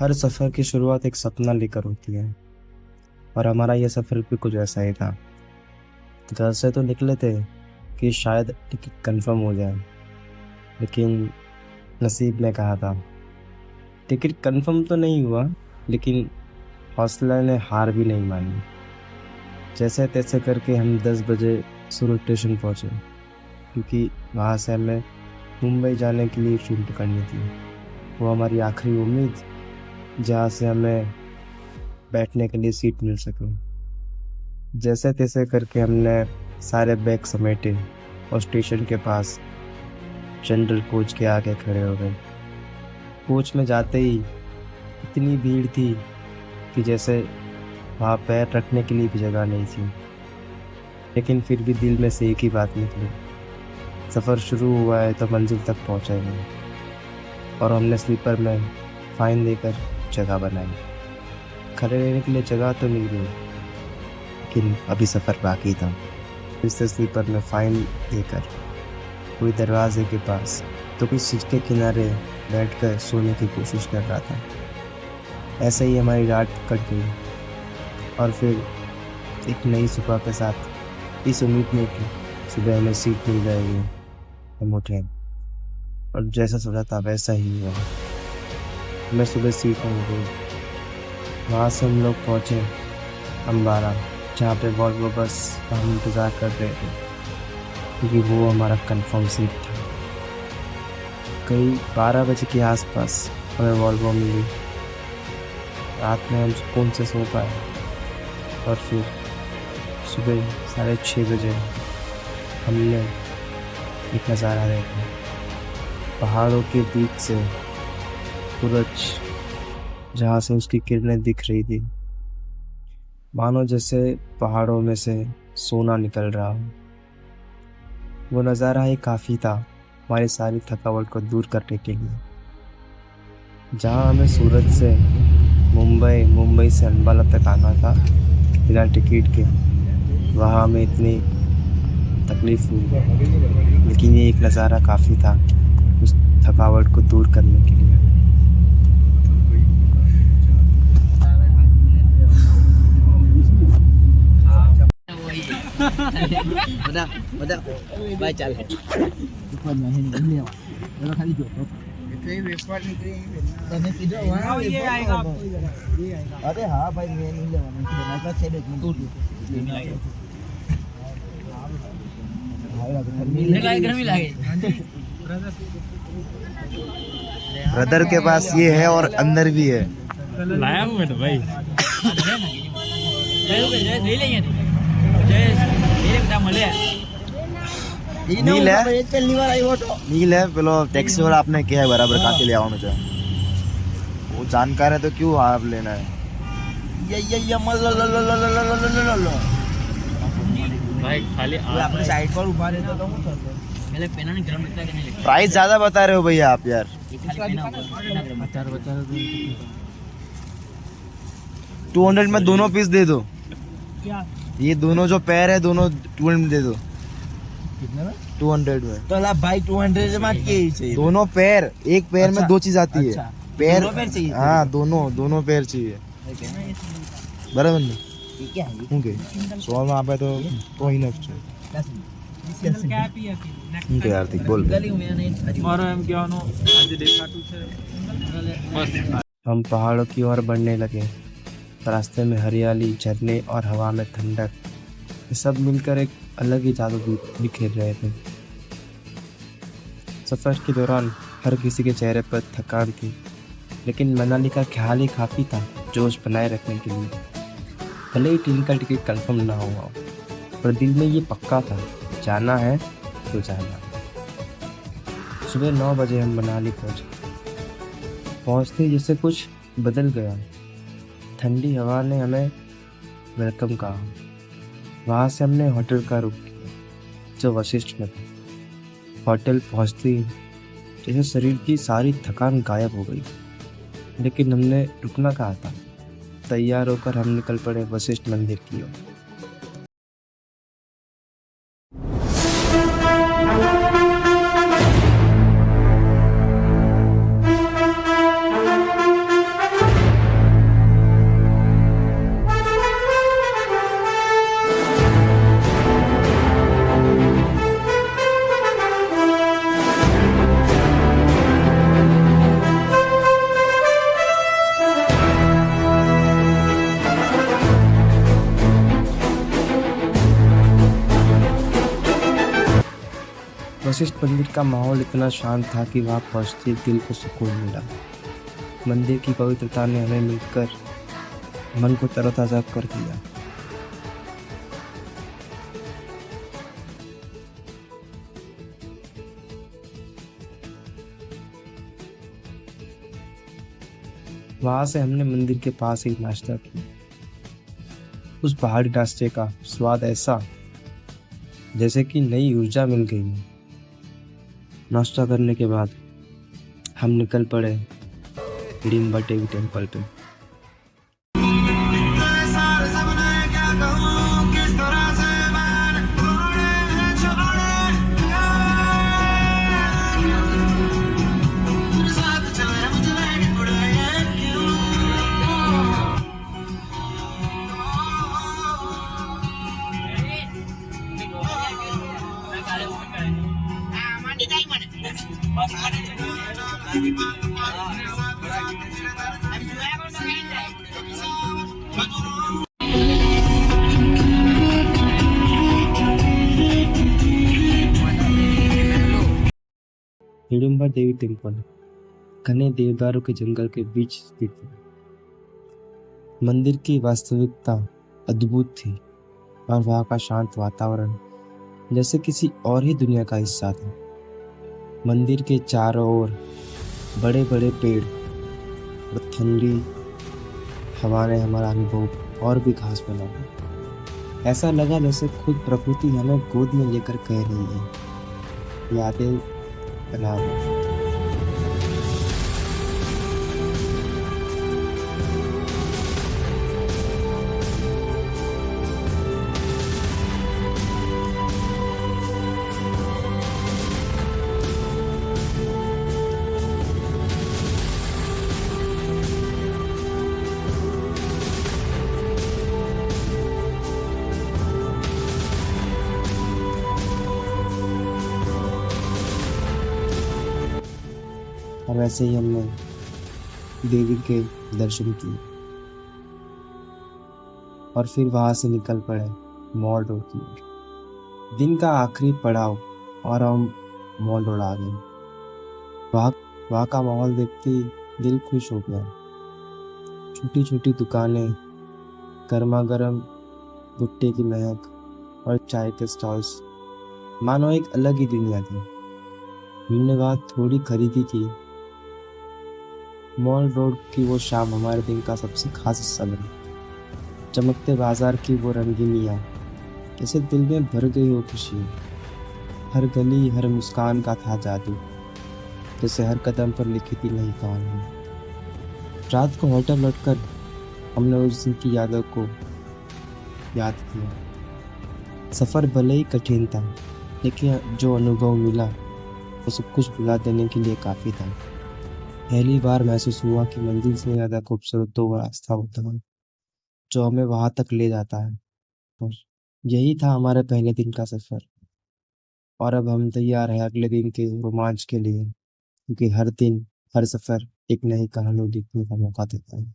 हर सफ़र की शुरुआत एक सपना लेकर होती है और हमारा यह सफ़र भी कुछ ऐसा ही था। घर से तो निकले थे कि शायद टिकट कंफर्म हो जाए, लेकिन नसीब ने कहा था। टिकट कंफर्म तो नहीं हुआ, लेकिन हौसला ने हार भी नहीं मानी। जैसे तैसे करके हम 10 बजे सूरत स्टेशन पहुँचे, क्योंकि वहाँ से हमें मुंबई जाने के लिए ट्रेन पकड़नी थी। वो हमारी आखिरी उम्मीद, जहाँ से हमें बैठने के लिए सीट मिल सके। जैसे तैसे करके हमने सारे बैग समेटे और स्टेशन के पास जनरल कोच के आगे खड़े हो गए। कोच में जाते ही इतनी भीड़ थी कि जैसे वहाँ पैर रखने के लिए भी जगह नहीं थी, लेकिन फिर भी दिल में से एक ही बात निकली, सफ़र शुरू हुआ है तो मंजिल तक पहुँचेंगे। और हमने स्लीपर में फ़ाइन देकर जगह बनाई। खड़े रहने के लिए जगह तो मिल गई, लेकिन अभी सफ़र बाकी था। फिर से स्लीपर में फ़ाइन देकर कोई दरवाजे के पास तो कोई सीट के किनारे बैठकर सोने की कोशिश कर रहा था। ऐसे ही हमारी रात कट गई और फिर एक नई सुबह के साथ इस उम्मीद में कि सुबह हमें सीट मिल जाएगी, हम उठे और जैसा सोचा था वैसा ही हुआ। हमें सुबह सीट मिल गई। वहाँ से हम लोग पहुँचे अम्बारा, जहाँ पे वॉल्वो बस का हम इंतज़ार कर रहे थे, क्योंकि वो हमारा कंफर्म सीट था। कई 12 बजे के आसपास हमें वॉल्वो मिली। रात में हम सुकून से सो पाए और फिर सुबह 6:30 बजे हमने एक नज़ारा देखा। पहाड़ों के बीच से सूरज, जहाँ से उसकी किरणें दिख रही थी, मानो जैसे पहाड़ों में से सोना निकल रहा हो। वो नज़ारा ही काफ़ी था हमारी सारी थकावट को दूर करने के लिए। जहाँ हमें सूरत से मुंबई, मुंबई से अम्बाला तक आना था बिना टिकट के, वहाँ हमें इतनी तकलीफ़ हुई, लेकिन ये एक नज़ारा काफ़ी था उस थकावट को दूर करने के लिए। Baik jalan. Bukan main ini lewat. Kalau kali jauh. Tadi tidak wah. अरे हाँ भाई मैं नहीं लेवा मैं तुम्हारे पास से देख लूँ ब्रदर के पास ये है और अंदर भी है। लाया हूँ मैं तो भाई। नील है पेलो टैक्सी वाला आपने क्या है बराबर खाते ले आओ मुझे। वो जानकार है तो क्यों आप लेना है। भाई खाली अपने साइड पर उभा रहता तो हूँ मेरे पेना नहीं गरम लगता कि नहीं लगता प्राइस ज्यादा बता रहे हो भैया आप यार। बता 200 में दोनों पीस दे दो। क्या ये दोनों जो पैर है दोनों 200 में दे दो। कितने में 200 में तो ला भाई 200 में के ही चाहिए दोनों पैर। एक पैर में अच्छा, 2 चीज आती है। अच्छा, पैर दोनों पैर चाहिए हाँ दोनों पैर चाहिए बराबर नहीं। ये क्या है ओके 100 में आप है तो ही नफ ओके यार बोल। गली में नहीं और हम क्या नो आज देखा तू से बस हम पहाड़ों की ओर बढ़ने लगे। रास्ते में हरियाली, झरने और हवा में ठंडक, ये सब मिलकर एक अलग ही जादू बिखेर रहे थे। सफ़र के दौरान हर किसी के चेहरे पर थकान थी, लेकिन मनाली का ख्याल ही काफ़ी था जोश बनाए रखने के लिए। भले ही ट्रेन का टिकट कंफर्म ना हुआ हो, पर दिल में ये पक्का था, जाना है तो जाना। सुबह 9 बजे हम मनाली पहुँचे। पहुँचते जैसे कुछ बदल गया। ठंडी हवा ने हमें वेलकम कहा। वहाँ से हमने होटल का रुख किया, जो वशिष्ठ में था। होटल पहुँचते ही जैसे शरीर की सारी थकान गायब हो गई, लेकिन हमने रुकना कहा था। तैयार होकर हम निकल पड़े वशिष्ठ मंदिर की ओर। वशिष्ठ मंदिर का माहौल इतना शांत था कि वहाँ पहुँचते ही दिल को सुकून मिला। मंदिर की पवित्रता ने हमें मिलकर मन को तरोताजा कर दिया। वहां से हमने मंदिर के पास ही नाश्ता किया। उस पहाड़ी नाश्ते का स्वाद ऐसा जैसे कि नई ऊर्जा मिल गई हो। नाश्ता करने के बाद हम निकल पड़े हिडिंबा देवी टेम्पल पे। हिडिंबा देवी टेम्पल घने देवदारों के जंगल के बीच स्थित है। मंदिर की वास्तविकता अद्भुत थी और वहाँ का शांत वातावरण जैसे किसी और ही दुनिया का हिस्सा था। मंदिर के चारों ओर बड़े बड़े पेड़ और ठंडी हवा ने हमारा अनुभव और भी खास बना दिया। ऐसा लगा जैसे खुद प्रकृति हमें गोद में लेकर कह रही है, यादें बना लो। और वैसे ही हमने देवी के दर्शन किए और फिर वहां से निकल पड़े मॉल रोड की ओर। दिन का आखिरी पड़ाव और हम मॉल रोड आ गए। वहाँ का माहौल देखते ही दिल खुश हो गया। छोटी छोटी दुकानें, गर्मा गर्म भुट्टे की महक और चाय के स्टॉल्स, मानो एक अलग ही दुनिया थी। हमने वहाँ थोड़ी खरीदी की। मॉल रोड की वो शाम हमारे दिन का सबसे खास हिस्सा बनी। चमकते बाजार की वो रंगीनियाँ जैसे दिल में भर गई हो खुशी। हर गली, हर मुस्कान का था जादू, जैसे हर कदम पर लिखी थी नई कहानी। रात को होटल लौटकर हमने उस दिन की यादों को याद किया। सफ़र भले ही कठिन था, लेकिन जो अनुभव मिला वो सब कुछ भुला देने के लिए काफ़ी था। पहली बार महसूस हुआ कि मंजिल से ज़्यादा खूबसूरत तो वो रास्ता होता है जो हमें वहां तक ले जाता है। और यही था हमारे पहले दिन का सफ़र। और अब हम तैयार हैं अगले दिन के रोमांच के लिए, क्योंकि हर दिन, हर सफ़र एक नई कहानी लिखने का मौका देता है।